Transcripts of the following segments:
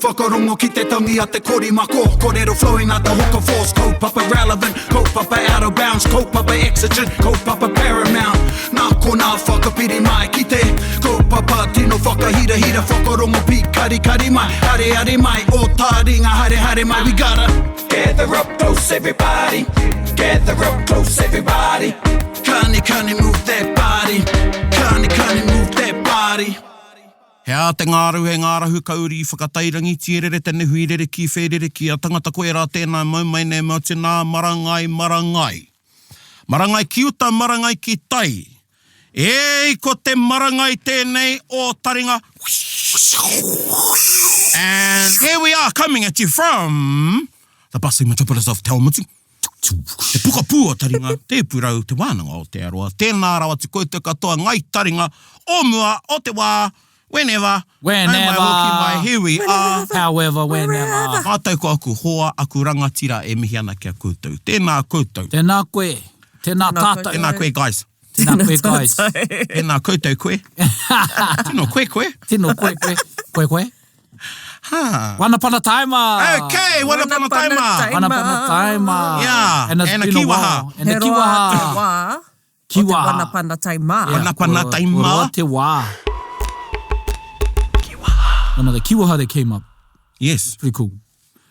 whakarongo ki te tangi a te korimako. Kōrero flowing out the hook of force. Kaupapa relevant, kaupapa out of bounds, kaupapa exigent, kaupapa paramount. Nā kona whakapiri mai ki te kaupapa tino whakahira hira whakarongo pi kari kari mai. Hare hare mai, o Taringa hare hare mai. We gotta gather up close everybody. Gather up close everybody. Kani move that body. Kani move that body. Hea te ngāru he ngārahu kauri I whakatairangi tierere tene huirere ki wherere ki a tangata koe rā tēnā maumai ne mau te nā marangai. Marangai ki uta, marangai ki tai. Ei, ko te marangai tēnei o Taringa. And here we are coming at you from the bustling metropolis of Taumati. Te pukapū o Taringa, te purau te wānanga o te aroa. Tēnā rawa te koe te katoa ngai Taringa, o mua, o te wā, whenever. Here we are. However, whenever. Mātou ko aku hoa, aku rangatira e mihi ana kia koutou. Tēnā koutou. Tēnā koe. Tēnā tātou. Tēnā koe, guys. Tēnā koe, guys. Tēnā koutou koe. Tino koe. Tino koe. Ha. Wanapana Taima. Okay, Wanapana Taima. Wanapana Taima. Yeah. And a kiwaha. And a kiwaha. Kiwaha. Wanapana Taima. Wanapana Taima. Roa te wā. One of the kiwaha that came up. Yes. Pretty cool.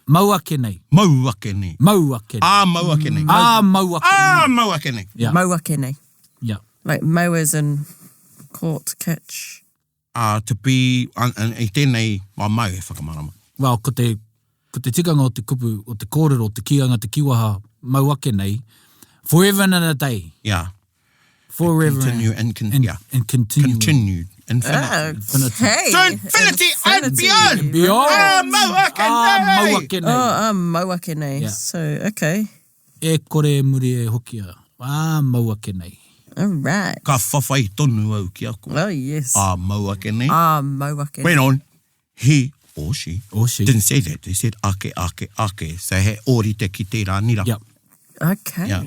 Maua kenei. Maua kenei. Maua kenei. Maua kenei. Maua kenei. Maua kenei. Yeah. Maua kenei. Yeah. Like mowers and caught, catch. To be, I tēnei mau e whakamarama. Well, ko te tikanga o te kupu, o te kōrero, o te kianga, te kiwaha, maua kenei, forever and a day. Yeah. Forever. Continue and continue. And continue. Continued. Infinity. Okay. To infinity and beyond. Beyond. Maua kenei. Maua kenei. Maua kenei. Yeah. So, okay. E kore muri e hokia. Maua kenei. All right. Ka whawhai tonu au ki ako. Oh, yes. Maua kenei. Maua kenei. Went on. He or she. Or she. Didn't say that. They said ake. So he ori te ki te rānira. Yep. Okay. Yeah.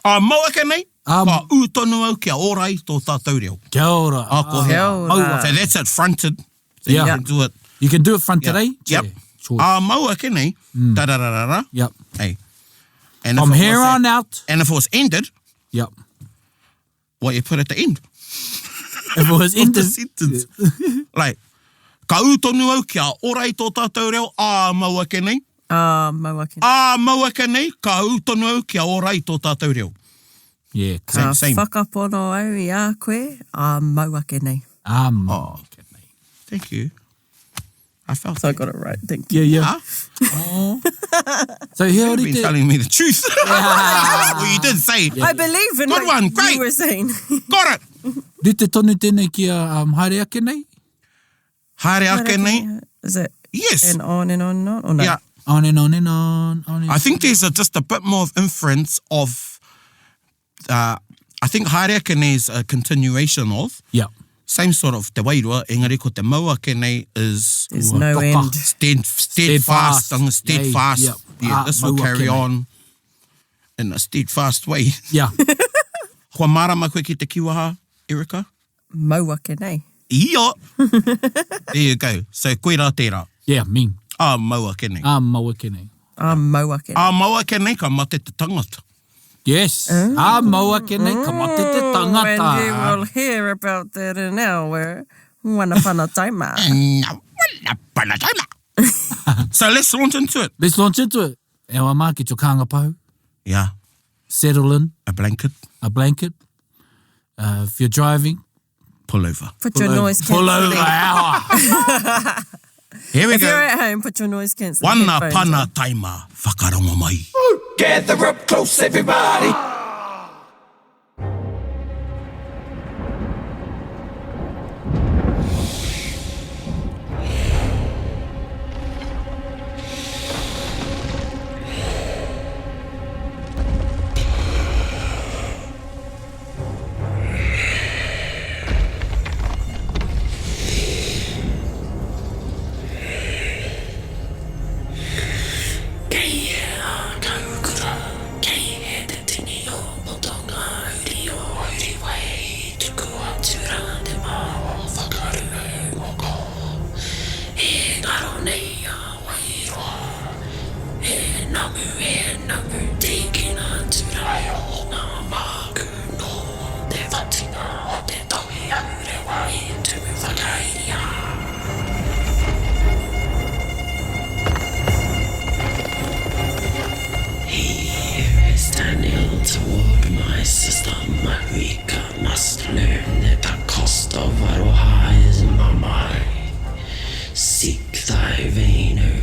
Maua kenei. Ka u tonu au kia orai tō tātou reo. Kia ora. Kia ora. Maua. So that's it fronted. So Yeah. you can do it. You can do it front today? Yep. Sure. Maua kenei. Da-da-da-da-da. Yep. Hey. And From if it here was on out. And if it was ended, Yep. what you put at the end. If it was Of the ended. sentence. Like, ka u tonu au kia orai tō tātou reo. Maua kenei. Maua kenei. Maua kenei. Ka u tonu au kia orai tō tātou reo. Yeah. Same. Whakapono au I a koe. Maua kenei. Maua kenei. Thank you. I felt So I it. got it right. Thank you. Yeah. Huh? Oh. So here You've been telling me the truth. Well, you did say. I believe in Good what one, great. you were saying. Got it. Ri te tonu tēnei ki a haere ake nei? Haere ake nei. Is it Yes. and on and on and on? Or no? Yeah. On and on and on. I think there's just a bit more of inference of, I think haere ake nei is a continuation of, Yeah. same sort of te wairua, engari ko te maua ake nei is There's no end. steadfast. Steadfast. Yeah. Yeah, this will maua carry ake nei. on in a steadfast way. Yeah. Kua marama koe ki te kiwaha, Erika? Maua kenei. Ia! There you go. So, koe rā tērā. Yeah, me. Maua kenei. Maua kenei. Maua kenei. Maua kenei ka mate te tangata. Yes. Maua kenei ka mate te tangata. And you will hear about that in our Wanapana Taima. So, let's launch into it. Let's launch into it. E wa mā ki tō kānga pau. Yeah. Settle in. A blanket. A blanket. If you're driving. Pull over. Put your noise Pull over. cancelling. Here we If go. you're at home, put your noise cancelling. Wanapana Taima. Whakarongo mai. Gather up close, everybody.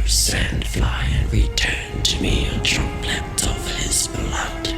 sandfly and return to me a droplet of his blood.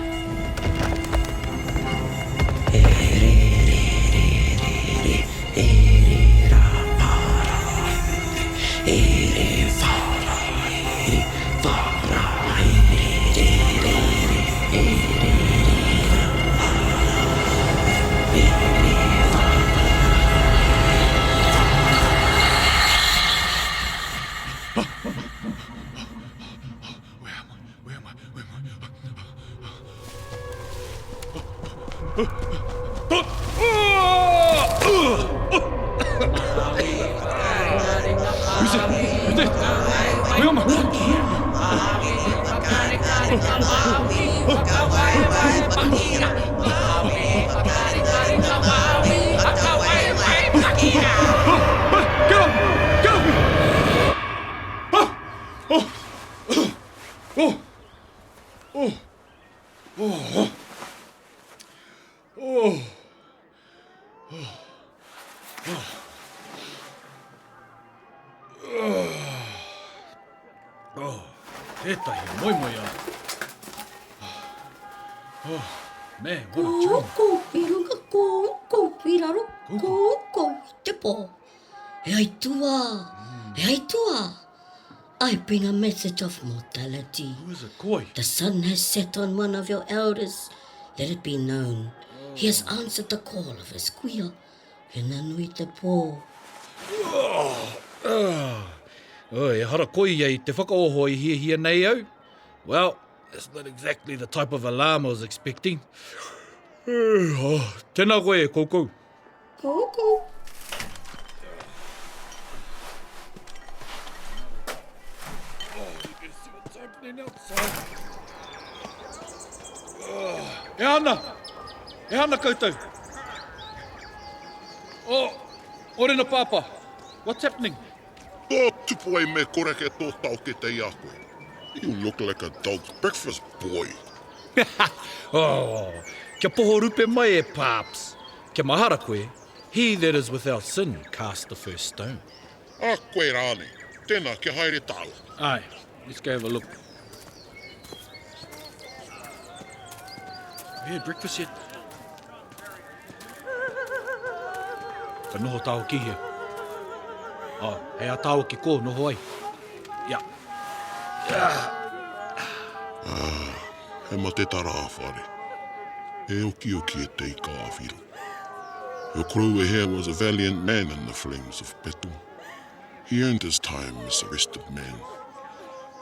Tētahi moimoia. Oh, man, what a dream. Hine-nui-te-pō. E aitua. I bring a message of mortality. Who is it, koi? The sun has set on one of your elders. Let it be known. He has answered the call of his kuia. Hine-nui-te-pō. E hara koi i te whakaoho i hia nei au. Well, that's not exactly the type of alarm I was expecting. Tēnā koe, koukou. Koukou. You can see what's happening outside. E hana koutou. Orena pāpā. What's happening? Tō tupu ai me koreke tō tau ke te ia koe. You look like a dog's breakfast, boy. Kia poho rupe mai e paps. Kia mahara koe. He that is without sin cast the first stone. A koe rāne, tēnā kia haere tāu. Aye, let's go have a look. We had breakfast yet? Ka noho tāo ki here. Hei a tāo ki ko, noho ai. Ia. He ma te tara whare. He oki e te ika awhiro. Your crew here was a valiant man in the flames of Petu. He earned his time as the rest of men.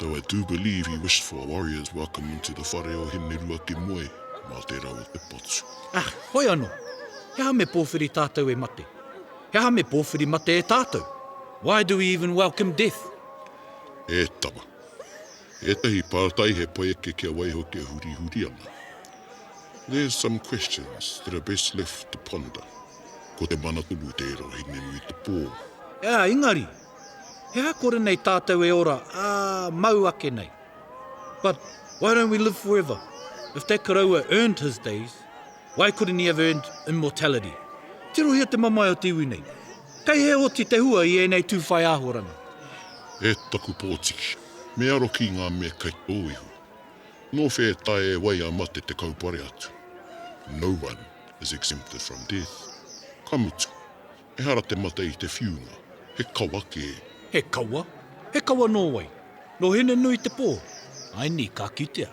Though I do believe he wished for a warrior's welcome into the whare o Hine-nui-te-pō, mā te rau te potu. Hoi anō. He ha me pōwhiri tātou e mate. He ha me pōwhiri mate e tātou. Why do we even welcome death? E tama. E tahi pārtai he poeke kia waiho ke huri ana. There's some questions that are best left to ponder. Ko te manatulu te ero Hine-nui-te-pō. Ingari. He ha kore nei tātou e ora, mau ake nei. But why don't we live forever? If te karaua earned his days, why couldn't he have earned immortality? Tiro hea te mamai o tiwi nei. Kei he oti te hua i e nei tūwhai āhorana. E taku pōtiki. Me aro ki ngā mea kai tōihu. No whē tae e wai a mate te kaupare atu. No one is exempted from death. Kamutu. E hara te mate i te whiunga. He kawa ke. He kawa? He kawa nō wai. No Hine-nui-te-pō. Ai ni ka kitea.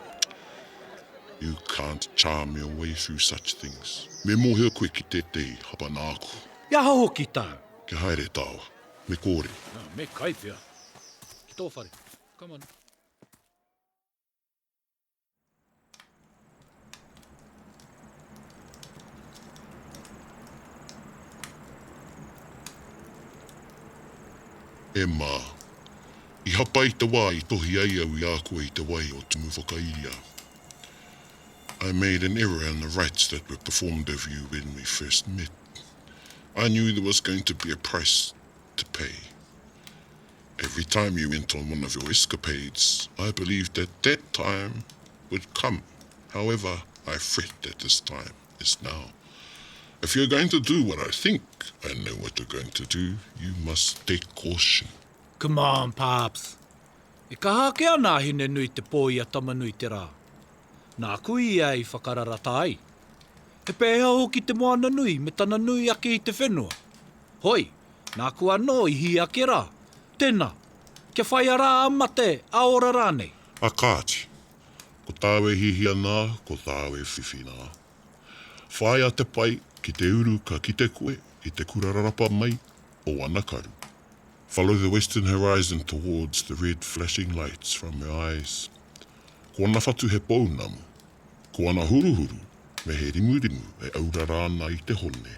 You can't charm your way through such things. Me mōhea koe ki te te hapa nāku. Ia hao ki tāu. Ke haere tāua. Me kōre. Me kai pia. Ki tō whare. Come on. E mā. I hapa i te wā i tohi ai au i a koe i te wai o tumu whakairia. I made an error in the rites that were performed over you when we first met. I knew there was going to be a price to pay. Every time you went on one of your escapades, I believed that time would come. However, I fret that this time is now. If you're going to do what I think I know what you're going to do, you must take caution. Come on, Pops. E ka hake ana Hine-nui-te-pō ia tamanui te rā. Nā kui ia I whakararata ai. He pēhea hoki te moana nui me tana nui ake I te whenua. Hoi, nā kua no I hi ake rā. Tēnā, kia whai a rā amate a ora rānei. A kāti, ko tāwe hihi anā, ko tāwe whiwhi nā. Whai a te pai ki te uru ka ki te koe I te kurararapa mai o anakaru. Follow the western horizon towards the red flashing lights from your eyes. Ko ana whatu he pounamu, ko ana huruhuru me he rimurimu e aura rāna I te hone.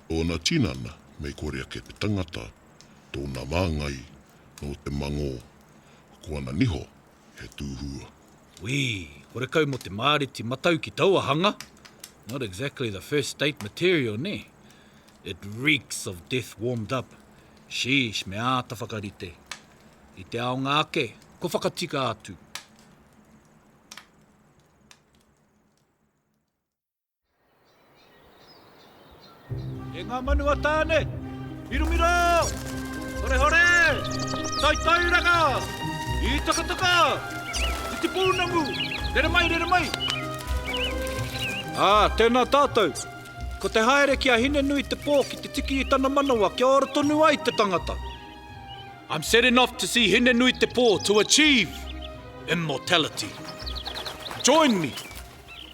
O na tinana me korea ke te tangata, tōna māngai no te mango, ko ana niho he tūhua. Ui, kore kau mo te māreti matau ki tauahanga. Not exactly the first date material, ne? It reeks of death warmed up. Sheesh, me āta whakarite. I te aonga ake, ko whakatika atu. E ngā manua tāne, mirumiro! Hore hore! Tai tauranga! I takataka! I te pūnangu! Rere mai, rere mai! Tēnā tātou! Ko te haere ki a Hine-nui-te-pō ki te tiki I tana manawa kia ora tonu ai te tangata. I'm setting off to see Hine-nui-te-pō to achieve immortality. Join me!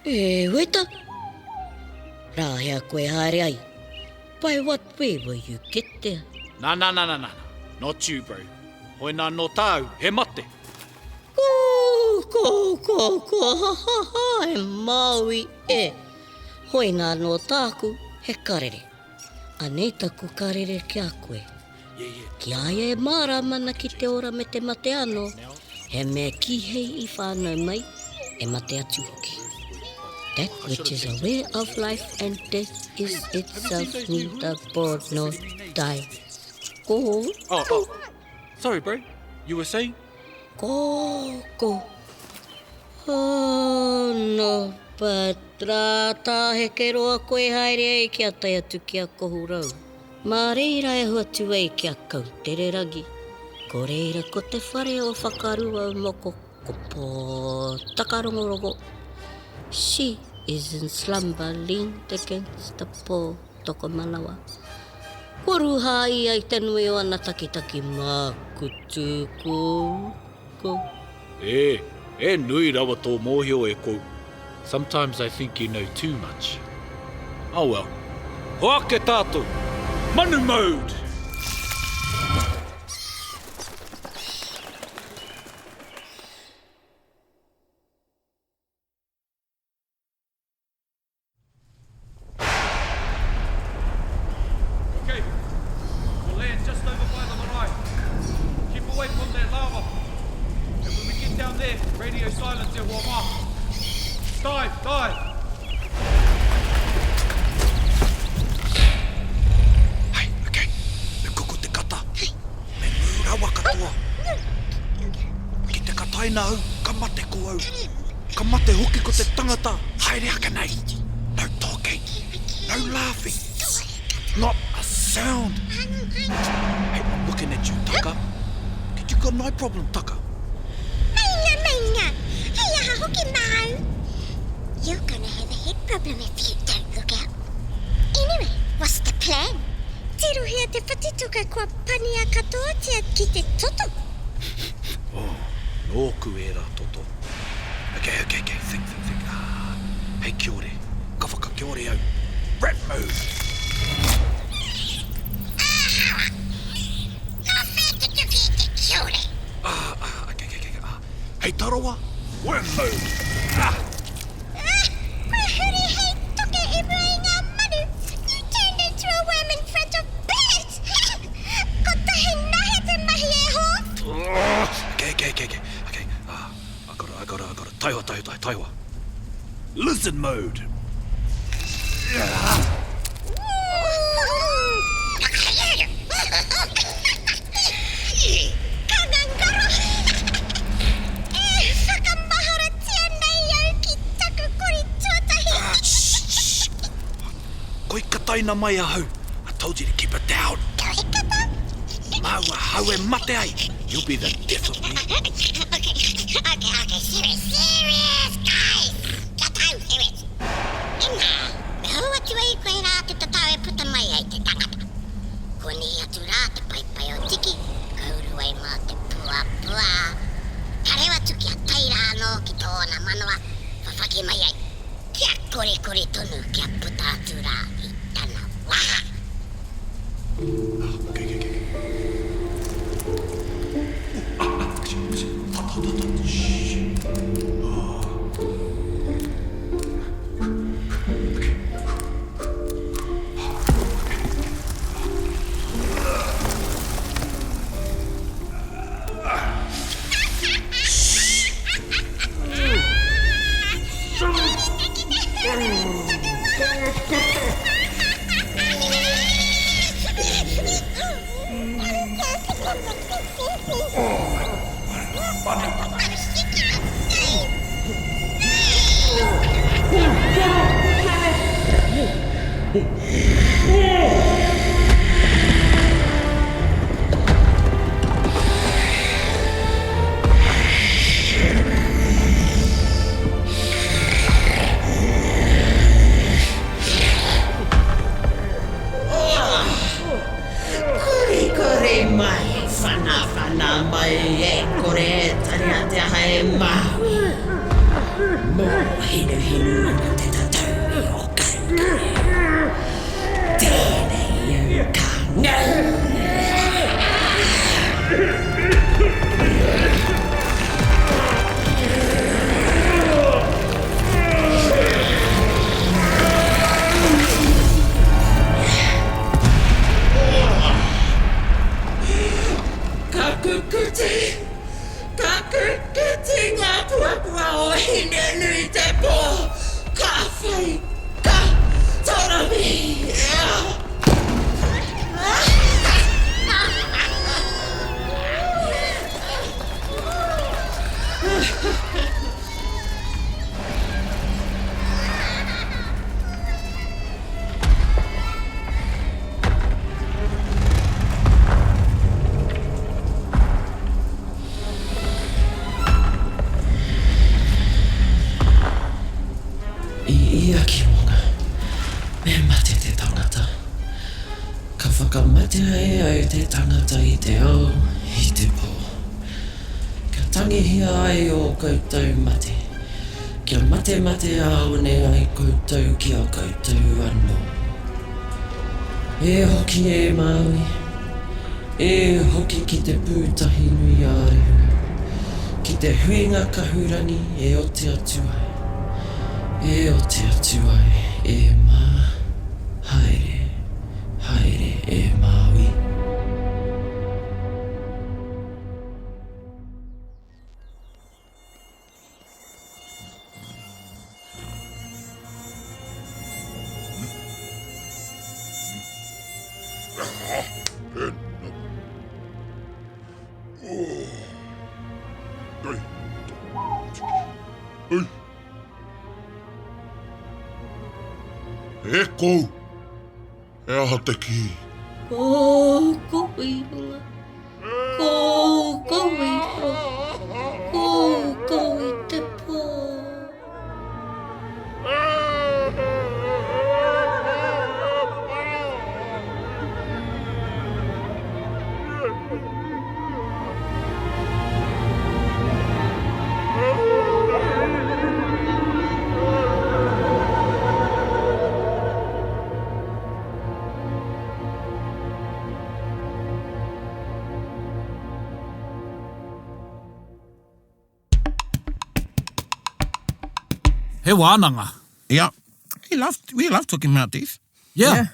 E, weta? Rā hea koe haere ai. By what way will you get there? Na. Not you, bro. Hoi nā no tāu, he mate. Ko, ha, e Māui, e. Hoi nā no tāku, he karere. Anei taku karere kia koe. Ki aia e māra mana ki te ora me te mate ano, he mea kihei I whānau mai, e mate atu hoki. That which is a way of life and death is itself neither born nor die. Ko. Oh. Sorry, bro. You were saying? Ko. Oh, no, but rā tā he ke roa koe haere ai kia tai atu kia kohu rau. Mā reira e huatu ai kia kautere ragi. Ko reira ko te whare o whakarua moko ko pō takarongo. She is in slumber leaned against the pō toko manawa. Koru hai ai te nui o ana takitaki mā kutu ko. E nui rawa tō mōhio e kou. Sometimes I think you know too much. Oh well. Hoake tātou. Manu mode! Okay. We'll land just over by the marae. Keep away from that lava. And when we get down there, radio silence and warm up. Dive! Hei, okay. Me kuku te kata. Me mūra wakatua. Ki te kataina au, ka mate ko au. Ka mate hoki ko te tangata. Haere aka nei. No talking. No laughing. Not a sound. Hey, I'm looking at you, Taka. You got no problem, Taka. Mainga. Hei aha hoki mau. You're gonna have a head problem if you don't look out. Anyway, what's the plan? Tiro hea te whatituka kua pania katoa tia ki te toto. Oh, nōku e rā toto. Okay, think. Hei, kia ore. Ka whaka kia ore au. Rat move. Okay. Hei, taroa. Worm move. Okay. I gotta. Taiwa. Lizard mode. Koi kataina mai ahau. I told you to keep it down. Maua hau e mate ai. You'll be the death of me. Okay, serious, guys. Got time, serious. Ina, me hau atu ai koe rā te tatau e puta mai ai te tangata. Ko ni atu rā te paipai o tiki, kauru ai mā te pua. Tarewa tuki a taira anō ki tōna manoa, whawhaki mai ai. Kia kore tonu kia puta atu rā i tana waha. Hine-nui-te-pō, ka whai, ka torami. Ia ki monga, me mate te tangata. Ka whakamate ai au te tangata i te ao, i te pō. Ka tangihia ai o koutou mate. Kia mate aone ai koutou ki a koutou anō. E hoki e Māui, e hoki ki te pūtahi nui ārehu. Ki te huinga kahurani e o te atu ai. E o te atu ai, e mā, haere e Māui. E kou! E aha te ki. Kou i runga. Kou i ro. Kou i te pō. He wānanga. Yeah. We love talking about this. Yeah.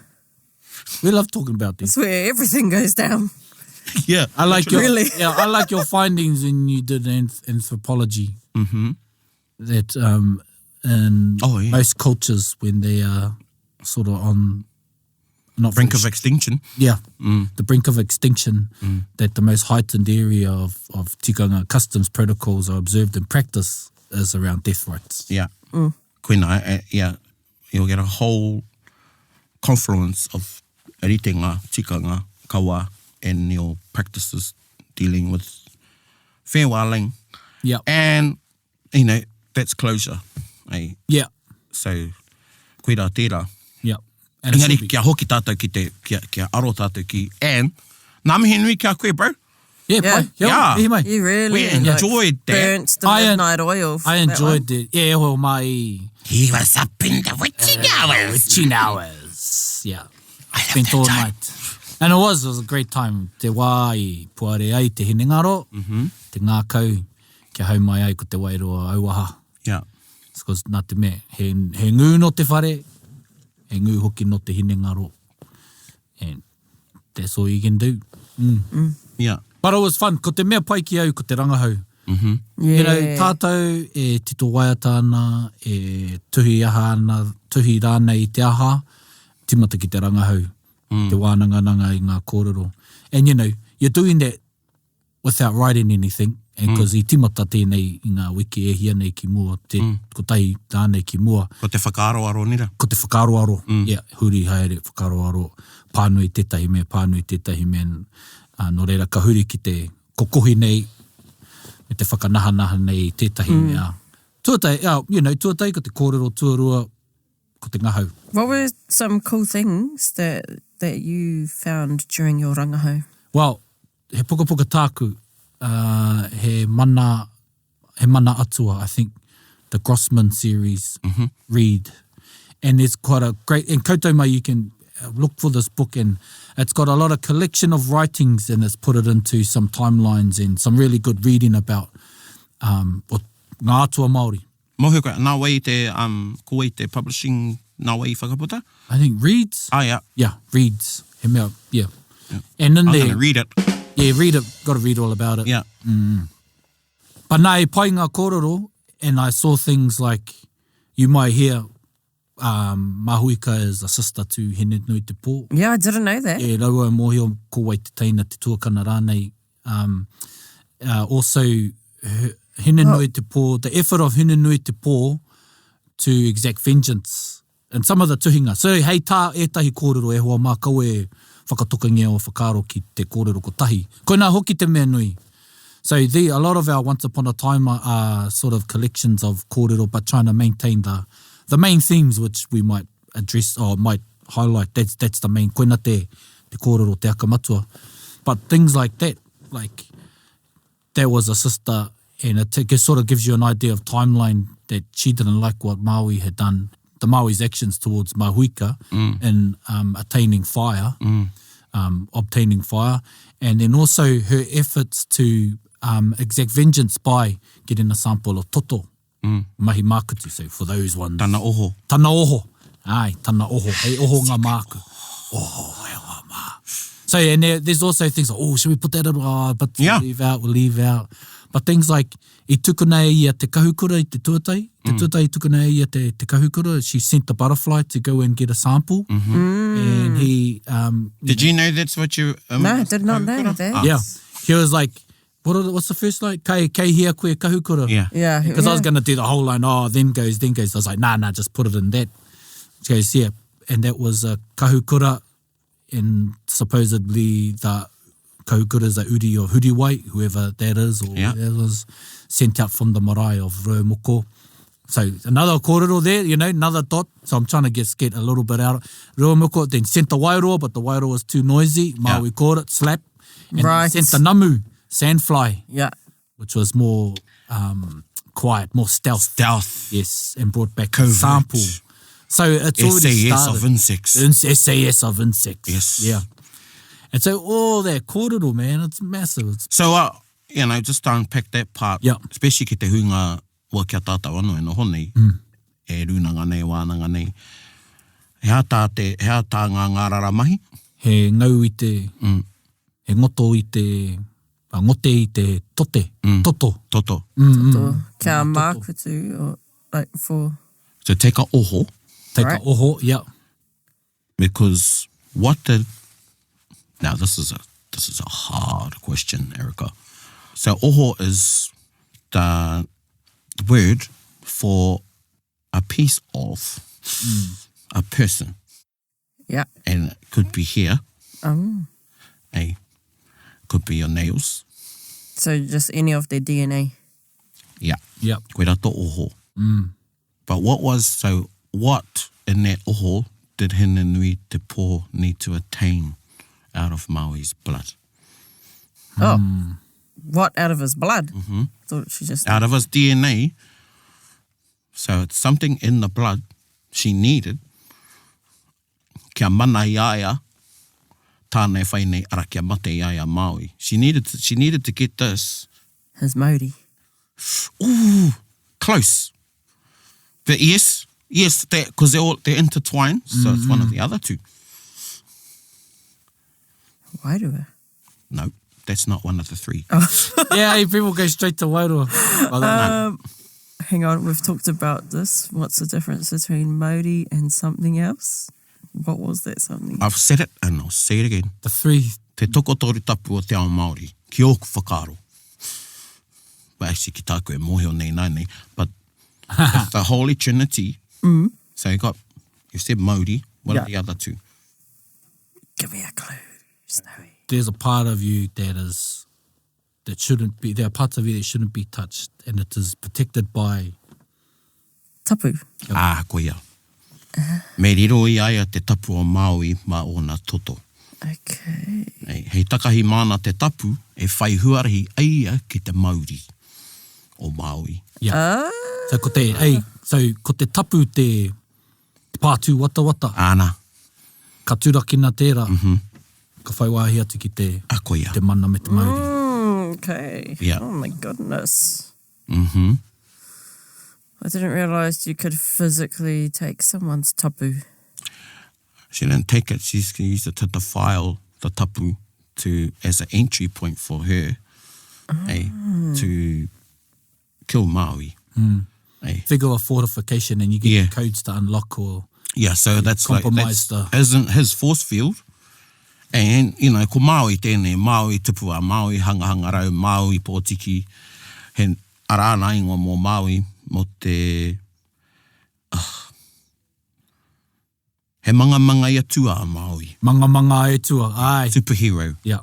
We love talking about this. That's where everything goes down. Yeah. I like your Really? I like your findings when you did anthropology. Mm-hmm. That in most cultures when they are sort of on Brink of extinction. Yeah, the brink of extinction, that the most heightened area of tikanga customs protocols are observed in practice is around death rights. Yeah. Koina, you'll get a whole confluence of ritenga, tikanga, kawa, and your practices dealing with farewelling. Yeah. And, that's closure. Eh? Yeah. So, koe rā tērā. Yeah. And it Engari, should be. kia hoki tātou kia aro tātou ki. And, ngā mihi nui kia koe, bro. Yeah, Yeah. pai. Yeah. Ihi mai. You really We enjoyed that. burnt the midnight oil. I enjoyed it. Yeah, well, my He was up in the witching hours. witching hours. Yeah. I spent all night. And it was a great time. Te wā i puare ai te hinengaro. Te ngākau kia hau mai ai ko te wairoa auaha. Yeah. Because nā te mea, he ngū no te whare, he ngū hoki no te hinengaro. And that's all you can do. Yeah. But it was fun, ko te mea pai ki au, ko te rangahau. Yeah. You know, tātou e tito waiata ana, e tuhi aha ana, tuhi rānei i te aha, timata ki te rangahau, te wānanga i ngā kōrero. And you know, you're doing that without writing anything, and because I timata tēnei i ngā wiki e hia nei ki mua, ko tai rānei ki mua, Ko te whakaaro nira. ko te whakaroaro, yeah, huri haere whakaroaro, pānui tētahi mea, no reira ka huri ki te kokohi nei, me te whakanahanaha nei tētahi mea. Tuatai, tuatai ko te kōrero tuarua, ko te ngahau. What were some cool things that you found during your rangahau? Well, he puka tāku, he mana atua, I think, the Grossman series, read. And it's quite a great, in koutou mai you can look for this book, and it's got a lot of collection of writings, and it's put it into some timelines and some really good reading about ngā atua Māori. Mohu koe, nā wai te, koe te publishing, nā wai whakaputa? I think reads. Yeah. Yeah, reads. He mea, yeah. And in I'm there, going to read it. yeah, read it. Got to read all about it. Yeah. But nā, pai ngā kōrero, and I saw things like, you might hear, Mahuika is a sister to Hine-nui-te-pō. Yeah, I didn't know that. E raua mōhio ko wai te teina te tuakana rānei. Also, Hine-nui-te-pō, the effort of Hine-nui-te-pō to exact vengeance. And some of the tuhinga. So, hei tā ētahi kōrero e hoa mā kau e whakatukangia o whakaro ki te kōrero ko tahi. Koe nā hoki te mea nui. So, a lot of our Once Upon a Time are sort of collections of kōrero, but trying to maintain the main themes which we might address or might highlight. That's the main koina te kōrero te akamatua. But things like that, like there was a sister, and it sort of gives you an idea of timeline that she didn't like what Māui had done, the Māui's actions towards Mahuika in obtaining fire, and then also her efforts to exact vengeance by getting a sample of toto. Mahi mākutu, so for those ones. Tana oho. Tana oho. Ai, tana oho. Hei oho ngā māku. Oho, hei ngā mā. So, and there's also things like, should we put that in? But Yeah. we'll leave out. But things like, I tukuna ia te kahukura i te tuatai. Te tuatai tukuna ia te kahukura. She sent the butterfly to go and get a sample. And he... Did you know that's what you... No, I did not know that. Yeah. He was like, what's the first line? Kei hea koe kahukura. Yeah. Yeah. Because I was going to do the whole line, then goes. I was like, nah, just put it in that. She goes, yeah. And that was a kahukura, and supposedly the kahukura is a uri of Huriwai, whoever that is, or that was sent out from the marae of Ruamoko. So another kōrero there, another dot. So I'm trying to get a little bit out. Ruamoko then sent the wairoa, but the wairoa was too noisy. Māui caught it, slap. And Right. sent the namu, sandfly. Yeah. Which was more quiet, more stealth. Stealth. Yes, and brought back Covert. a sample. So it's already SAS started. of insects. SAS of insects. Yes. Yeah. And so all that kōrero, man, it's massive. So, just to unpack that part, especially ki te hunga ua kia tātou anō e noho nei, e runanga nei, wānanga nei, hea tā ngā rara mahi? He ngau i te, he ngoto i te, ngote i te tote, toto. Toto. Kia mākutu, or like for... So take a oho. Take a oho, yeah. Because now this is a hard question, Erica. So oho is the word for a piece of a person. Yeah. And it could be here. Oh. Could be your nails. So just any of their DNA. Yeah. Yep. Koe rato oho. But what in that oho did Hine-nui-te-pō need to attain out of Maui's blood? Oh. What, out of his blood? Thought she just... Out of his DNA. So it's something in the blood she needed. Kia mana iaia, tānei whainei ara kia mate iaia Māui. She needed to get this. His Māori. Ooh, close. But yes, because they're intertwined, so it's one of the other two. Wairua. No, that's not one of the three. Yeah, people go straight to Wairua. Hang on, we've talked about this. What's the difference between Māori and something else? What was that something? I've said it and I'll say it again. The three. Te toko toru tapu o te ao Māori, ki oku whakaro. But actually, ki tāku e mōhio nei nei. But it's the Holy Trinity. So you said Māori, what are the other two? Give me a clue, Snowy. There's a part of you that shouldn't be, there are parts of you that shouldn't be touched, and it is protected by... Tapu. Koe ia. Me riro i aia te tapu o Māui ma o nā toto. Okay. Hei takahi mana te tapu e whai huarahi aia ki te Māori o Māui. Yeah. So ko te tapu te pātū wata. Āna. Ka turakina tērā. Ka whai wāhi atu ki te mana me te Māori. Okay. Yeah. Oh my goodness. Mm-hmm. I didn't realise you could physically take someone's tapu. She didn't take it. She used it to defile the tapu as an entry point for her to kill Māui. Figure of fortification, and you get the codes to unlock or so that's compromise his force field. And, ko Māui tēnei, Māui tupua, Māui hangahanga rau, Māui pōtiki, he arāna ingoa mō Māui, mō te... he manga ia tua a Māui. Manga ia tua, ai. Superhero. Yeah.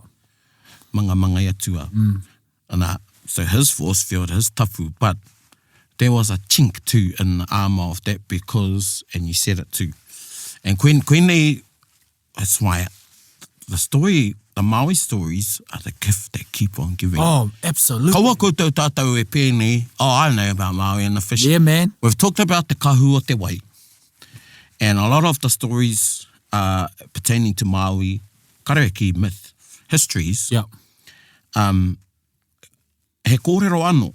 Manga ia tua. And so his force field, his tapu, but there was a chink too in the armour of that because, and you said it too, and koe that's why the Māui stories are the gift that keep on giving. Oh, absolutely. Kaua koutou tātou e pēnei, I know about Māui and the fish. Yeah, man. We've talked about the kahu o te wai. And a lot of the stories pertaining to Māui, karaeki myth, histories, yeah. He kōrero anō.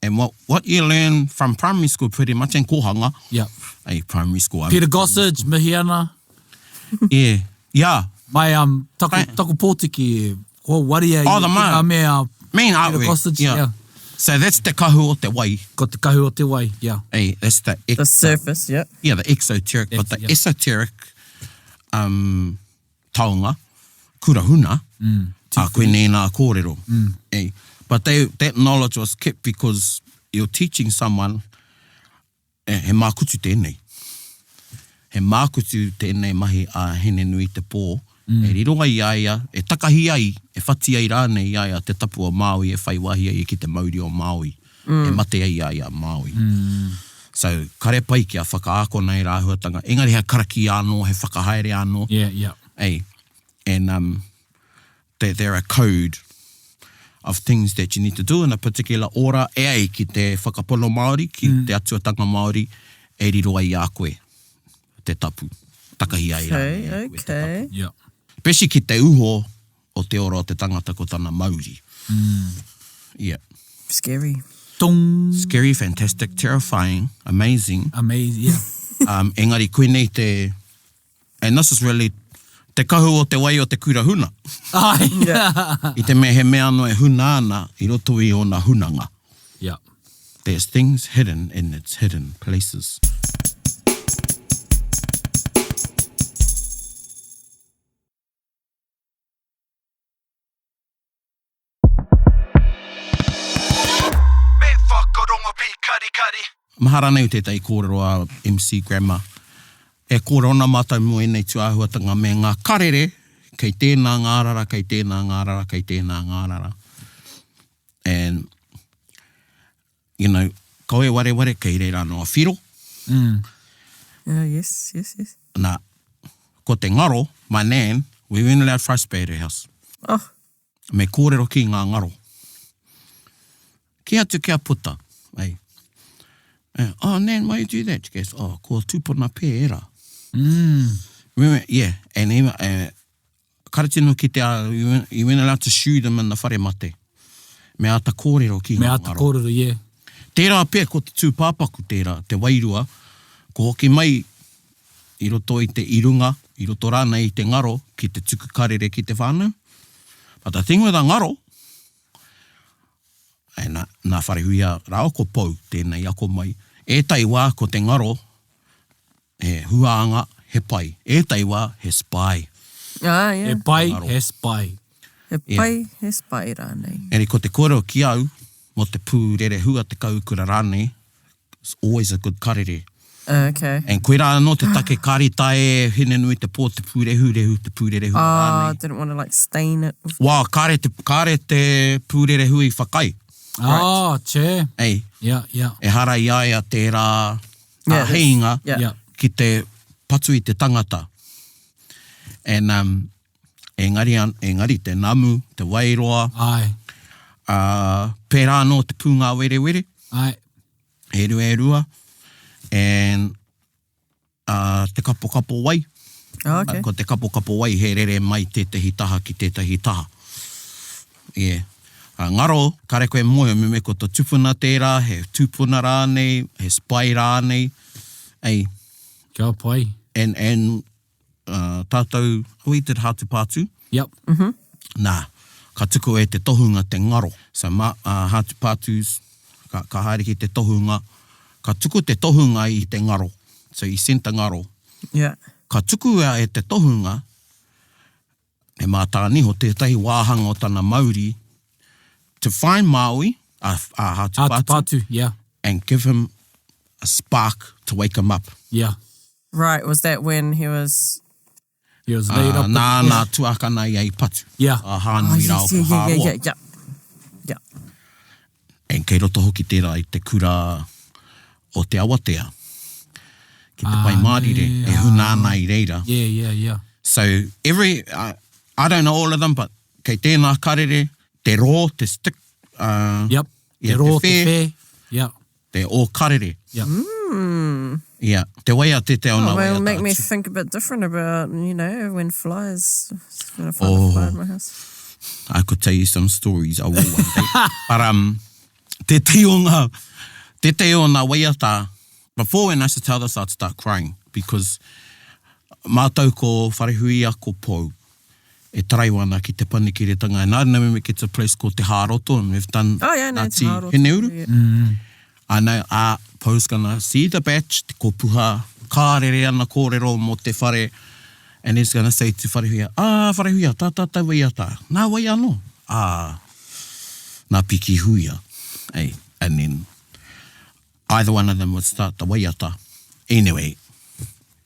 And what you learn from primary school pretty much, and kohanga. Yeah. Primary school. Peter Gossage, Mihiana. Yeah. My taku pōtiki, waria. Oh, the main artwork. Gossage, yeah. So that's the kahu o te wai. Got the kahu o te wai, yeah. That's the surface, yeah. Yeah, the exoteric, but the esoteric taonga, kurahuna, koe nēnā kōrero. But that knowledge was kept because you're teaching someone he mākutu tēnei. He mākutu tēnei mahi a Hine-nui-te-pō. E riro ai aia, e takahi ai, e whati ai rānei aia te tapu o Māui, e whai wahi ai ki te Māori o Māui. E mate ai aia Māui. So, kare pai ki a whakaako nei rāhuatanga. Engari he karaki anō, he whakahaere anō. Yeah. And there are code of things that you need to do in a particular ora. E ai ki te whakapono Māori, ki te atuatanga Māori, e riro ai a koe. Te tapu. Takahi ai rānei. Okay. Yeah. Especially ki te uho o te ora o te tangata ko tana Māori. Yeah. Scary. Tung. Scary, fantastic, terrifying, amazing. Amazing, yeah. Engari, koe nei te... And this is really te kahu o te wai o te kurahuna. Ai. I te mea he mea no e huna ana, I roto I o na hunanga. Yeah. There's things hidden in its hidden places. Mahara nei tētai kōrero a MC Grammar. E kōrona mātai mua nei tu āhuatanga me ngā karere, kei tēnā ngārara, kei tēnā ngārara, kei tēnā ngārara. And, you know, koe ware kei reira noa whiro. Yes. Nā, ko te ngaro, my nan, we weren't allowed fry spray at her house. Oh, Me kōrero ki ngā ngaro. Ki atu kia puta, ei. Oh, Nan, why you do that? She goes, oh, ko tūpuna pē era. Remember, yeah, and karatino ki te you weren't allowed to shoe them in the whare mate. Me ata kōrero ki ngā ngaro. Me ata kōrero, yeah. Tērā pē, ko te tūpāpaku tērā, te wairua, ko hoki mai i roto i te irunga, i roto rāna i te ngaro, ki te tuku karere ki te whānau. But the thing with a ngaro, nā wharehuia rao ko pou, tēnei ako mai, e tai wā ko te ngaro, he huaanga, he pai. E tai wā, he spy. yeah. He pai, he spy. He pai, he spy rānei. Eri ko te kōrero ki au, mo te pūrere hua te kaukura rānei, it's always a good karere. Okay. And koe rā no te take karitae, Hine-nui-te-pō, te pūrehu, te pūrerehu I rānei. didn't want to like stain it. With... Wā, kare te pūrerehu i whakai. Oh, che. Ei, Yeah. e hara i aia tērā Yeah, heinga yeah. ki te patu i te tangata. And engari te namu, te wairoa, Ai. pērā no te pūngā were, Ai. e rua, and te kapo wai. Oh, okay. Ko te kapo wai he rere mai tētahi taha ki tētahi taha. Yeah. Ngaro, kare koe moe me ko to tupuna tērā, he tūpuna rānei, he spy rānei. Ei, Kia pai. and tātou hui te hatu pātu. Yep. Nā, ka tuku e te tohunga te ngaro. So, hatu pātus, ka haere ki te tohunga. Ka tuku te tohunga i te ngaro. So, I sent the ngaro. Yeah. Ka tuku e te tohunga, e mātāniho tētahi wāhanga o tana Māori, to find Māui, hatu pātu, Pātu, yeah. and give him a spark to wake him up. Yeah. Right, was that when he was... He was laid up. Nā tuakana i ei patu. Yeah. A hānui rao ko hāroa. Yeah. And kei roto hoki tērā i te kura o te awatea. Ki te pai mārire, e hunāna I reira. Yeah. So, I don't know all of them, but kei tēnā karere, te ro, te stick, Yep. yeah, Te ro, te te whē, whē. Yeah. te o karere. Yeah. Yeah, te waia te te ona Oh, waia well, make me tātu. think a bit different about, when I find a fly in my house. I could tell you some stories, I will one day. But te te o ngā waiata, before when I used to tell this, I'd start crying, because mātou ko wharehuia ko pou, e taraiwana ki te panikiretanga, and I remember it's a place called Te Hāroto, and we've done Oh, yeah, no, Ngāti Hāroto, Heneuru. yeah. I know, Pou's gonna see the batch, te kopuha, kārere ana kōrero mo te whare, and he's gonna say to wharehuia, wharehuia, tā waiata, nā wai anō, nā piki huia, hey, and then either one of them would start the waiata. Anyway,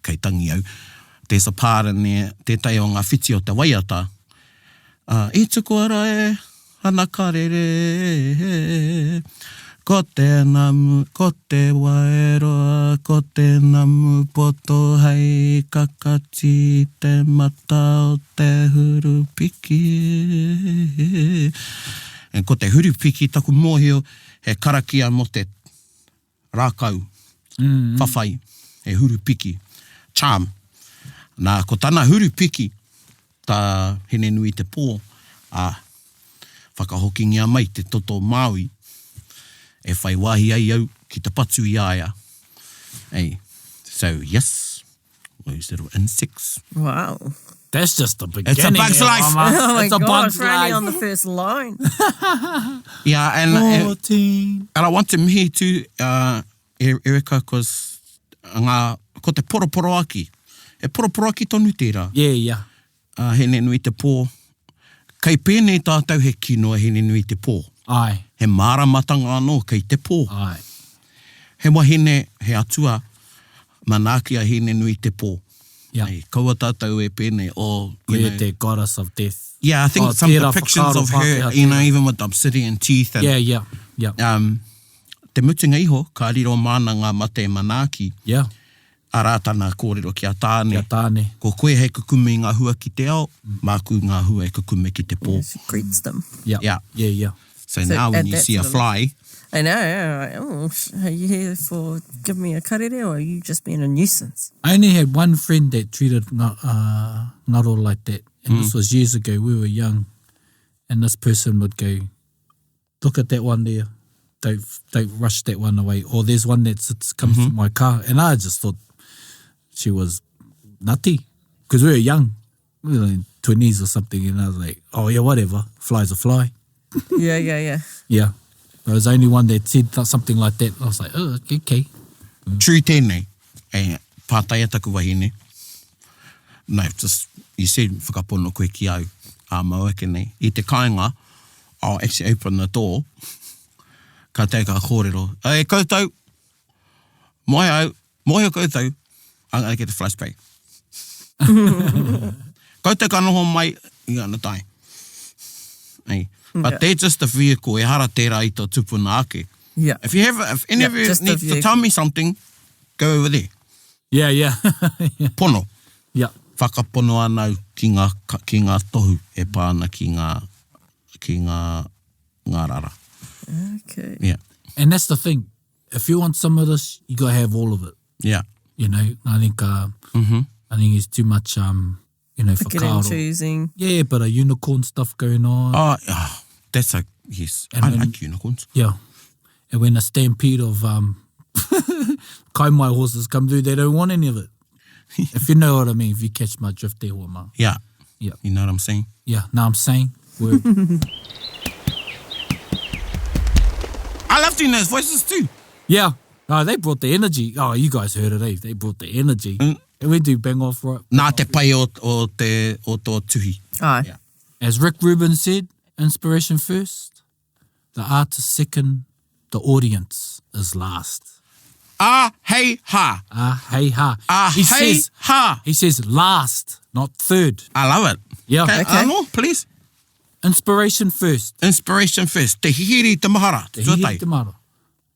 kei tangi au, there's a part in there, tētai o ngā whiti o te waiata, I tuku ara e, hana karere, ko te namu, ko te waeroa, ko te namu poto hei kakati, te mata o te huru piki. And ko te huru piki taku mōhio, he karakia mo te rākau, whawhai, he huru piki, charm. Nā, ko tana huru piki, tā Hine-nui-te-pō, whakahokingia mai te toto Māui, e whai wahi ai au ki te patu I aia. Hey, so yes, those little insects. Wow. That's just the beginning. It's a bug's life. Oh my It's a God, bug's we're only life. on the first line. Yeah, and 14. I want him here too, Erika, because ko te poroporo aki. E poroporo aki tonu tērā. Yeah. Hine-nui-te-pō. Kei pēnei tātou he kinoa Hine-nui-te-pō. Ai. He māramatanga anō kei te pō. Ai. He wahine, he atua, manakia Hine-nui-te-pō. Yeah. Ei, kaua tātou e pēnei o, you know. Te goddess of death. Yeah, I think Oh, some tērā depictions whakaaro of her, Pākehā you know, tērā. even with the obsidian teeth. And, Yeah. te mutunga iho, ka riro mana ngā mate manaaki, Yeah. a rātana kōrero ki a tāne. Kia tāne. Ko koe hei kukume i ngā hua ki te ao, māku ngā hua e kukume ki te pō. She greets them. Yeah. Yeah. Yeah. So So now when at you that see a sort of- fly, I know, are you here for give me a karere or are you just being a nuisance? I only had one friend that treated ngaro like that. And this was years ago. We were young. And this person would go, look at that one there. Don't rush that one away. Or there's one that comes from my car. And I just thought she was nutty. Because we were young. We were in 20s or something. And I was like, oh yeah, whatever. Fly's a fly. Yeah. Yeah. There was only one that said something like that. I was like, oh, okay. true tēnei, e pātai taku wahine. No, just, you said whakapono koe ki au, a maua ke nei. I te kāinga, I'll actually open the door, ka te ka kōrero, e koutou, moi au koutou, I'm going to get a flashback. Koutou ka noho mai, you're going to die. Hey. But they're just a vehicle, e hara tērā i tō tupuna ake. Yeah. If any of you just need to tell me something, go over there. Yeah. Yeah. Pono. Yeah. Whakapono anau ki ngā tohu e pāna ki ngā rara. Okay. Yeah. And that's the thing. If you want some of this, you got to have all of it. Yeah. You know, I think it's too much, Picking and whakaaro. choosing. Yeah, but a unicorn stuff going on. Oh, that's a, yes. And I then- like unicorns. Yeah. And when a stampede of kaimai horses come through, they don't want any of it. If you know what I mean, if you catch my drift there, Wama. Yeah. Yeah. You know what I'm saying? Yeah, now I'm saying. Word. I love doing those voices too. Yeah. No, they brought the energy. Oh, you guys heard it, eh? They brought the energy. And we do bang off, right? Nā te pai o tō tuhi. Aye. Yeah. As Rick Rubin said, inspiration first, the artist second, the audience is last. Ah, hey, ha. Hey, ha. He says last, not third. I love it. Yeah. Okay. Okay. Anō, please. Inspiration first. Inspiration first. Te hihiri te mahara. Te hiri te mara.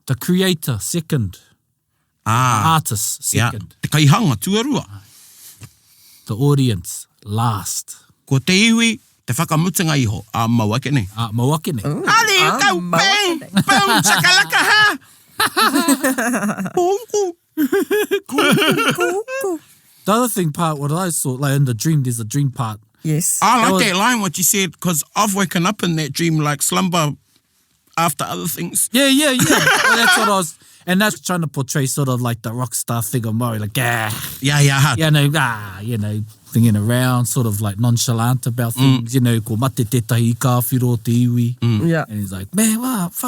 The creator second. Artist second. Yeah. Te kaihanga tuarua. The audience last. Ko te iwi, te whakamutunga iho. A maua ke nei. Mawake ne. Ali, kau, bang, bang, chakalaka, ha. The other thing part, what I saw, like in the dream, there's a dream part. Yes. I like was- that line, what you said, because I've woken up in that dream like slumber after other things. Yeah. Well, that's what I was, and that's trying to portray sort of like the rock star thing of Māui, like, Ha. thinking around, sort of like nonchalant about things, ko mate tētahi i ka whiro te iwi. Yeah. And he's like, man, what's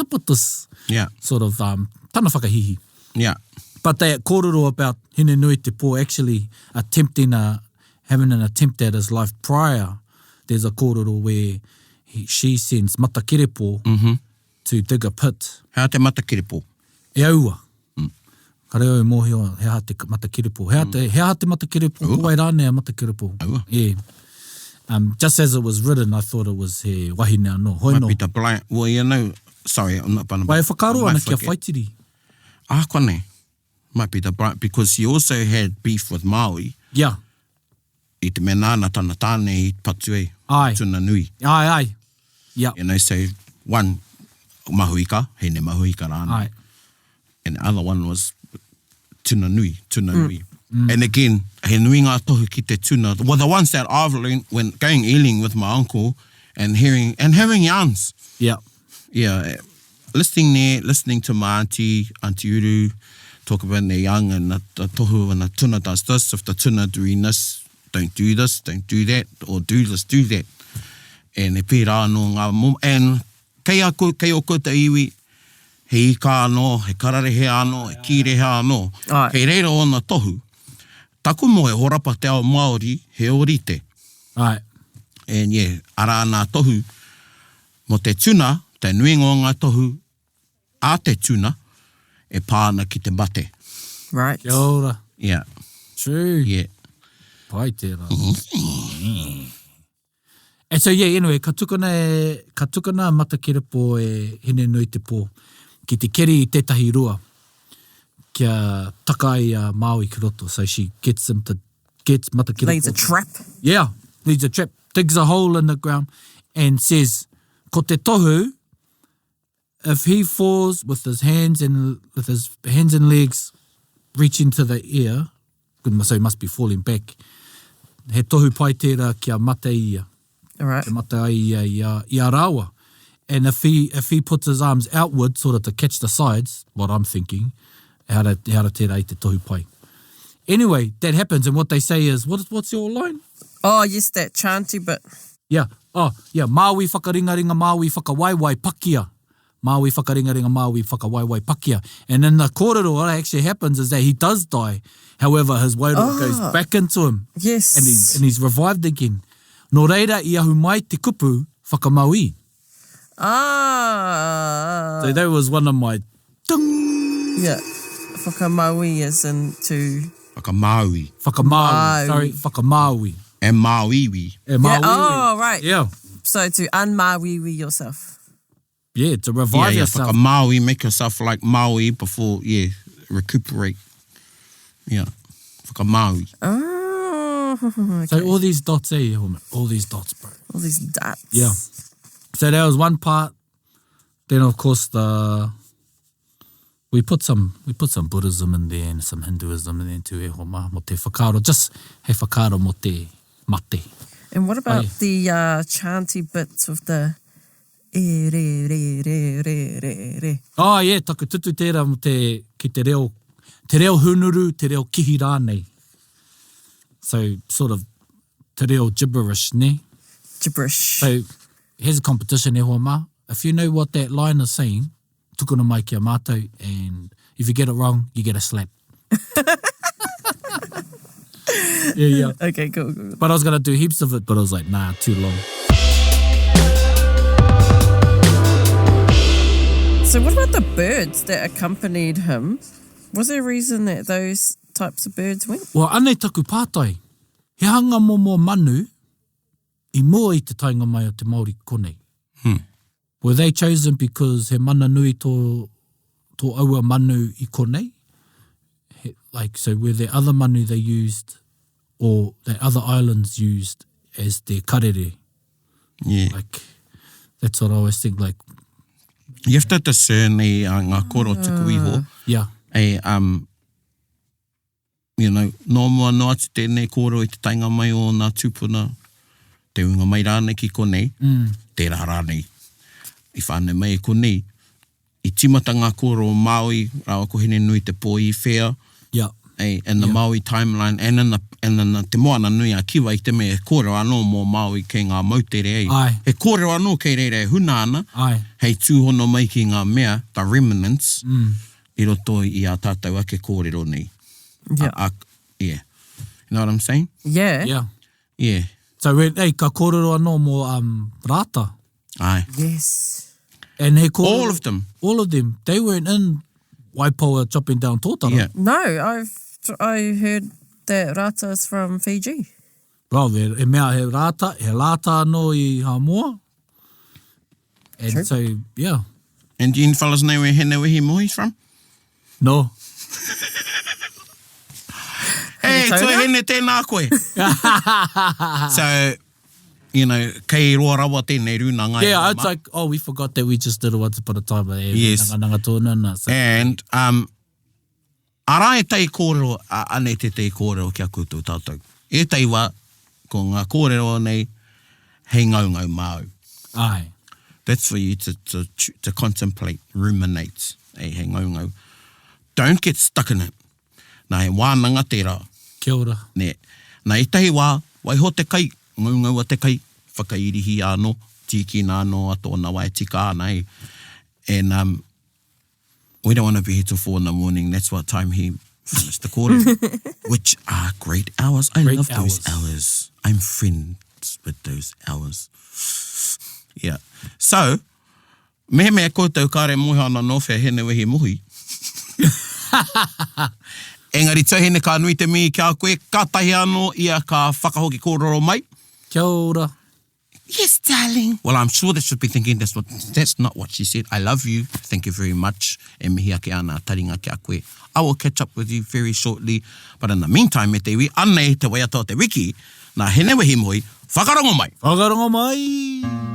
up with this? Yeah, Sort of, tana whakahihi. yeah. But that kōrero about Hine-nui-te-pō actually having an attempt at his life prior, there's a kōrero where she sends matakerepo to dig a pit. Hea te matakerepo. E aua. Ka reo e mohi o hea te matakerepo. Hea te matakerepo, wai rāne a matakerepo. Aua. Yeah. Just as it was written, I thought it was he wahine anō. Hoi Might no. be the blind. Well, sorry, I'm not Wai whakaro ana kia whaitiri. Kone. Might be the blind, because he also had beef with Māui. Yeah. I te menana tana tāne i patu e. Ai. Tuna nui. Ai. Yeah. You know, so one, mahuika, hene mahuika rāna. Ai. And the other one was tuna nui. And again, he nui ngā tohu ki te tuna. Well, the ones that I've learned when going eeling with my uncle and having yarns. Yeah. Yeah, listening to my auntie Uru, talk about their young and the tohu and the tuna does this, if the tuna doing this, don't do that, or do this, do that. And e pērā anō ngā mom, and kei o ko te iwi, he ika anō, he kararehe anō, he kirehe anō. Ai. Kei reira o na tohu, taku mo he horapa te ao Māori, he orite. Ai. And yeah, ara nā tohu, mo te tuna, te nuinga o ngā tohu, a te tuna, e pāna ki te mate. Right. Kia ora. Yeah, True. yeah. Pai tērā. And so, yeah, anyway, ka tukana matakerepo e Hine-nui-te-pō ki te keri i tētahi rua kia taka ai a Māui ki roto. So she gets matakerepo. Leads a trap. Yeah, leads a trap. Digs a hole in the ground and says, ko te tohu, if he falls with his hands and legs reaching to the air, so he must be falling back, he tohu pai tērā kia mata ia. All right. Kia mata ia i a rawa. And if he puts his arms outward, sort of to catch the sides, what I'm thinking, hara tērā i te tohu pai. Anyway, that happens, and what they say is, what's your line? Oh, yes, that chanty bit. Yeah. Oh, yeah. Māui whakaringaringa, Māui whakawaiwai pakia. Māui whakaringaringa, Māui whakawaiwai pakia. And in the kōrero, what actually happens is that he does die. However, his wairua goes back into him. Yes. And he's revived again. Nō reira, i ahu mai te kupu whakamaui. Ah. So that was one of my... Ding! Yeah. Whakamaui is into... Whakamaui. Whakamaui. Sorry, whakamaui. And Māuiwi. Yeah, Māui. Oh, right. Yeah. So to un-Māuiwi yourself. Yeah, to revive yourself. Whakamaui, make yourself like Maui before, recuperate. Yeah. Whakamaui. Oh, okay. So all these dots, all these dots, bro. All these dots. Yeah. So that was one part. Then of course we put some Buddhism in there and some Hinduism in there too. E ho ma mo te whakaro, just he whakaro mo te mate. And what about the chanty bits of the e re re re re re re? Oh yeah, taku tutu tērā mo te ki te reo hunuru, te reo kihi rānei. So sort of te reo gibberish, ne? Gibberish. So here's a competition, e hoa ma. If you know what that line is saying, tukuna mai ki a mātou, and if you get it wrong, you get a slap. Yeah. Okay, cool. But I was going to do heaps of it, but I was like, nah, too long. So what about the birds that accompanied him? Was there a reason that those types of birds went? Well, anei taku pātai. He hanga momo manu I mua I te tainga mai o te Māori konei. Were they chosen because he mana nui tō aua manu I konei? So were there other manu they used or that other islands used as their karere? Yeah. That's what I always think, You have to discern ngā koro tuku iho. Yeah. No mua no atu tēnei koro I te tainga mai o ngā tūpuna, te unga mai rānei ki konei, tērā rānei. I whānei mai e konei, I timata ngā koro o Māui, rawa ko Hine-nui-te-pō I whea, in the Māui timeline, and in the te moana nui a kiwa I te mea e kōrero anō mō Māui kei ngā mautere Ai. He kōrero anō kei reire e huna ana, hei tūhono mai ki ngā mea, the remnants, I roto I a tātou ake kōrero nei. Yeah. You know what I'm saying? Yeah. Yeah. So, ka kōrero anō mō rāta. Aye. Yes. And he kōrero, All of them. All of them. They weren't in Waipoa chopping down tōtara. Yeah. No, I heard that rata is from Fiji. Well, he mea he rāta anō I Hamoa. And True. so, yeah. And do you fellas know where Hine-nui-te-pō mohi's from? No. Hey, Taringa? toi hene tēnā koe. So, kei roa rawa tēnei runa ngai. Yeah, it's like, we forgot that we just did it once upon a time. Yes. Nanga tōna na. So. And, ara e tei kōrero, ane te tei kōrero kia koutou tātou. E tei wā, ko ngā kōrero nei, hei ngaungau māu. Aye. That's for you to contemplate, ruminate, hei ngaungau. Don't get stuck in it. Nā he wānanga tērā. Kia ora. Ne. Nā e tahi wā, waiho te kai, ngaungau a te kai, whakairihi anō, tiki nā anō a tōna wai tika ana e. And we don't want to be here till 4 in the morning. That's what time he finished the quarter. Which are great hours. I love those hours. I'm friends with those hours. Yeah. So, mehe mea koutou kāre mohi ana no whea Hine-nui-te-pō mohi. Engari tuhine ka nui te mi kia koe, ka tahi anō ia ka whakahoki kōrero mai. Kia ora. Yes, darling. Well, I'm sure they should be thinking that's not what she said. I love you. Thank you very much. E mihi ake ana taringa kia koe. I will catch up with you very shortly. But in the meantime, me te iwi, anei te waiata o te wiki, nā Hine-nui-te-pō moi, Whakarongo mai. Whakarongo mai.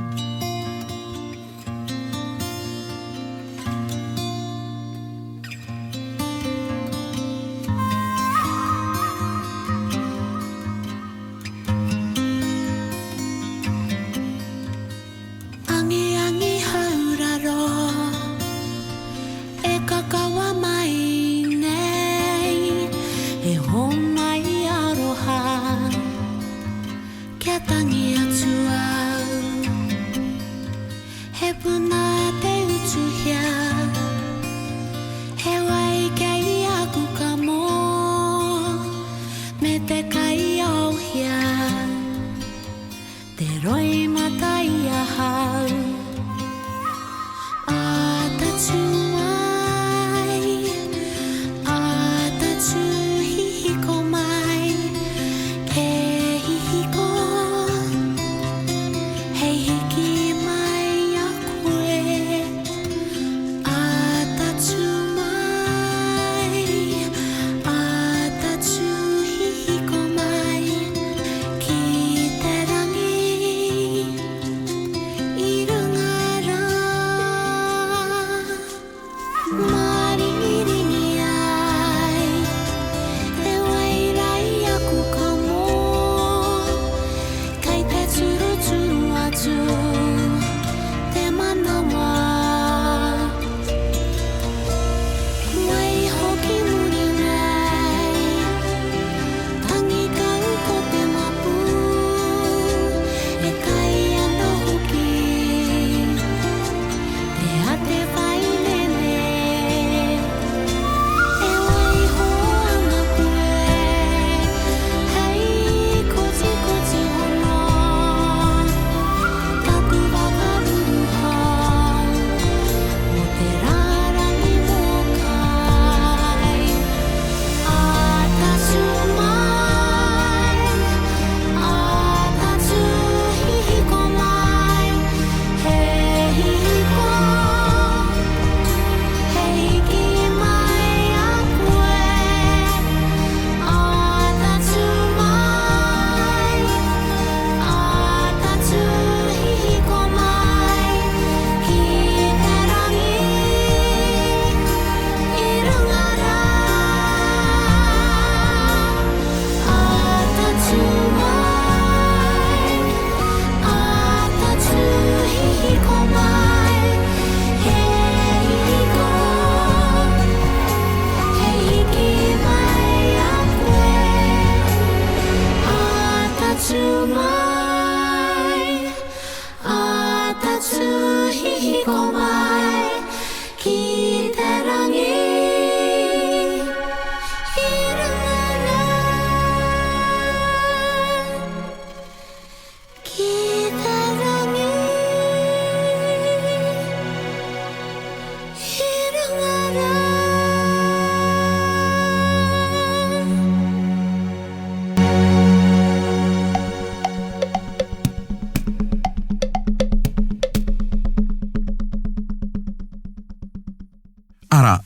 Ara,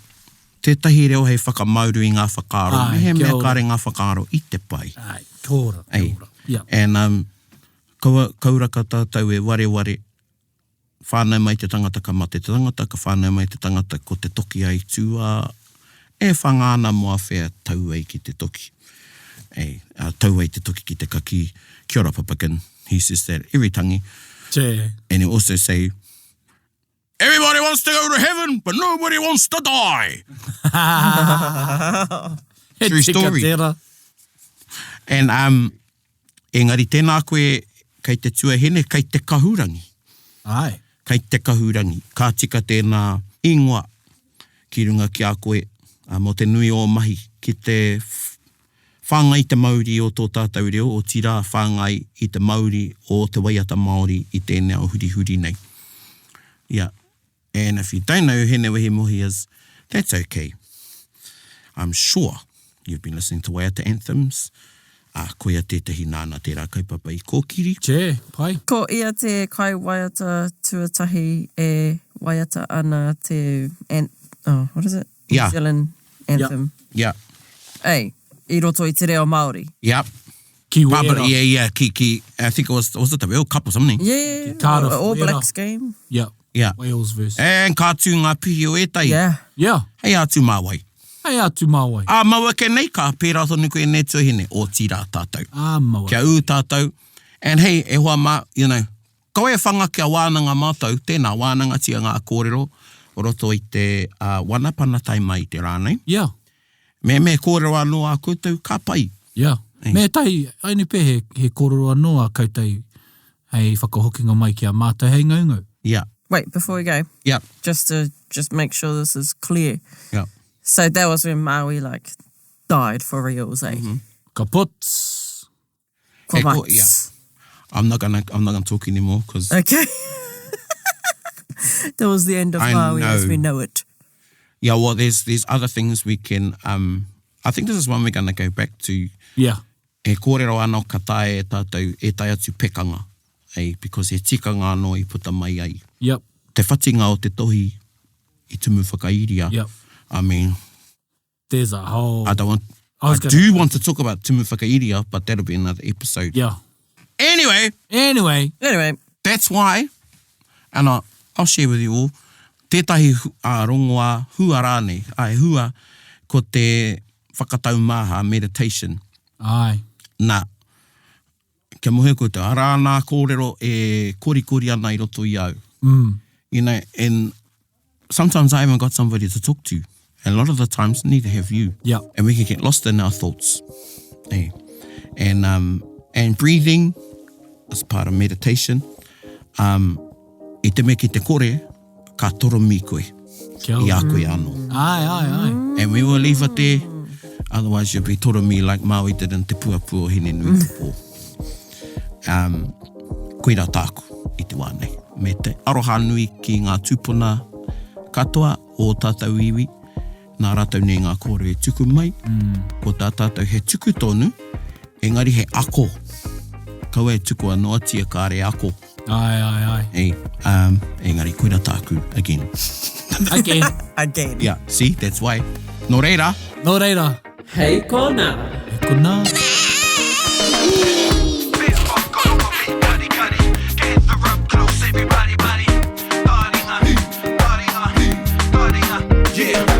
tētahi reo hei whakamauru i ngā whakaaro. Ai, He kia mea ora. kāre ngā whakaaro i te pai. Ai, kia ora, kia Ei. ora. Yeah. And kauraka tātou e ware whānau mai te tangata ka mate te tangata, ka whānau mai te tangata ko te toki ai tūā, e whangāna moa whea tau ai ki te toki. Tau ai te toki ki te kaki. Kia ora papakin. He says that every tangi. Che. And he also say, everybody wants to go to heaven, but nobody wants to die. True story. Tera. And engari tēnā koe kei te tuahine, kei te kahurangi. Ai. Kei te kahurangi. Ka tika tēnā ingoa ki runga ki a koe mo te nui o mahi ki te whāngai te Māori o tō tātou reo, o tira whāngai i te Māori o te waiata Māori i tēnei o huri nei. Yeah. And if you don't know who Hine-nui-te-pō is, that's okay. I'm sure You've been listening to Waiata Anthems. Koia tētahi nāna tērā kaupapa I kōkiri. Che, pai. Ko ia te kai waiata tuatahi e waiata ana te... what is it? Yeah. New Zealand anthem. Yeah. Ei, I roto I te reo Māori. Yeah. Ki wera. Barbara, yeah, ki. I think it was it the World Cup or something? Yeah, Tāra All wera. Blacks game. Yeah. Yeah. Wales versus. And kātū ngā pihi o etai. Yeah. Yeah. Hei atu Māui. Hei atu Māui. Maua ke nei ka pērā tonu koe ne tuahine o tira tātou. Māui. Kia u tātou. And hei, e hoa mā, koe e whanga kia wānanga mātou, tēnā wānanga tia ngā kōrero, o roto I te wanapana Taima I te rānei. Yeah. Me kōrero anō a koutou, ka pai. Yeah. Hey. Me tai, aini pē he kōrero anō a koutou hei whakahokinga mai kia mātou hei ngaungau. Yeah. Wait, before we go, Yeah. just to make sure this is clear. Yeah. So that was when Māui died for reals, eh? Mm-hmm. Ka puts. Kwa Hey, ko- maits. yeah. I'm not gonna talk anymore because Okay. That was the end of I Māui as know. we know it. yeah, well, there's other things we can. I think this is one we're gonna go back to. Yeah. E kōrero anō ka tae e tātou e tai atu pekanga, because he tikanga anō I puta mai ai. Yep. Te whatinga o te tohi I tumu whakairia. Yep. I mean, There's a whole... I do want to talk about tumu whakairia, but that'll be another episode. Yeah. Anyway, Anyway, that's why, and I'll share with you all, tētahi rongoa hua rāne, hua ko te whakatau maha, meditation. Ai. Nā, kia mohe ko te arāna kōrero e kori ana I roto I au. And sometimes I haven't got somebody to talk to. And a lot of the times, neither have you. Yeah. And we can get lost in our thoughts. And breathing is part of meditation. I te me ki te kore, ka toro mi koe. Kia I ora. a koe anō. Ai. And we will leave it there. Otherwise, you'll be toro mi like Māui did in te puapua o Hine-nui-te-pō. Koira tāku I te wānei. Me te aroha nui ki ngā tūpuna katoa o tātou iwi. Nā rātou nei ngā kōrero e tuku mai. Ko tā tātou he tuku tonu, engari he ako. Kaua e tuku anō tia kāre ako. Ai. Engari koira tāku again. Again. again. Yeah, see, that's why. Nō reira. Nō reira. Hei kona. Hei kona.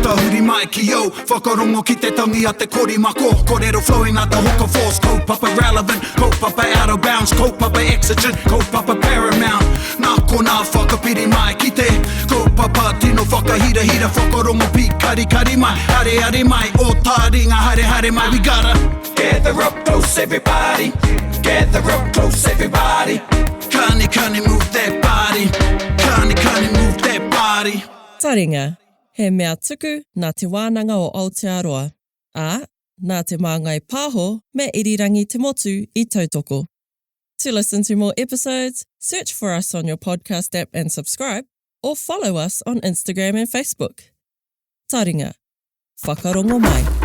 Tahuri mai ki au, whakarongo ki te tangi a te kori mako. Kōrero flowing at the hook of force. Kaupapa relevant, kaupapa out of bounds. Kaupapa exigent, kaupapa paramount. Nā ko nā whakapiri mai ki te kaupapa tino whakahira whakarongo pi kari mai. Hare mai, o Taringa hare mai. We gotta gather up close everybody. Gather up close everybody. Kani move that body. Kani move that body. Taringa. He mea tuku nā te wānanga o Aotearoa, nā te māngai pāho me irirangi te motu I tautoko. To listen to more episodes, search for us on your podcast app and subscribe, or follow us on Instagram and Facebook. Taringa. Whakarongo mai.